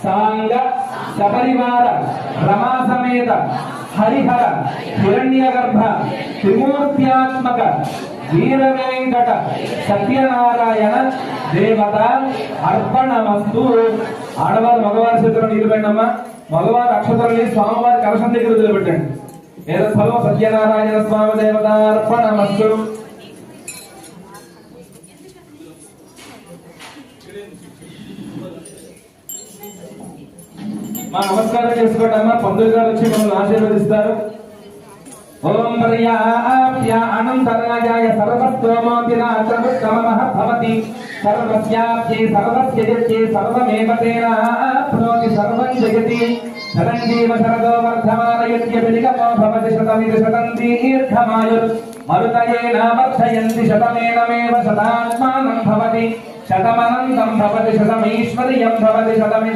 సాంగ సపరివార రమా సమేత హరిహర హిరణ్యగర్భ త్రిమూర్త్యాత్మక వీర వెంకట సత్యనారాయణ దేవత అర్పణమస్తు. ఆడవారు మగవారి చేతుల్లో నీళ్లు పెట్టమ్మా. మగవారు అక్షతల్ని స్వామివారి కలశం దగ్గర వదిలిపెట్టండి. ఏదో స్థలం సత్యనారాయణ స్వామి దేవత అర్పణమస్తు. మా నమస్కారం చేసుకోండి అమ్మా. పంతులు గారు వచ్చి మమ్మల్ని ఆశీర్వదిస్తారు. ఓం పర్యాప్య అనంతరాయాయ సర్వస్తోమోతినాత్రముత్తమః భవతి సర్వస్యాప్యై సర్వస్య యజ్ఞే సర్వమేవ తేనాప్నోతి సర్వం జగతి శతంజీవ శరదో వర్ధమానయత్యభిలికమో భవతి శతమితి శతం దీర్ఘమాయుర్ మరుతయేన వర్ధయంతి శతమేనమేవ శతాత్మానం భవతి శతమనంతం భవతి శతమైశ్వర్యం భవతి శతమితి